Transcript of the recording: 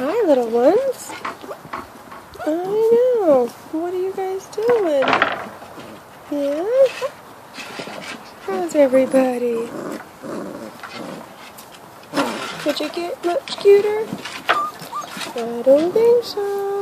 Hi, little ones. I know. What are you guys doing? Yeah? How's everybody? Could you get much cuter? I don't think so.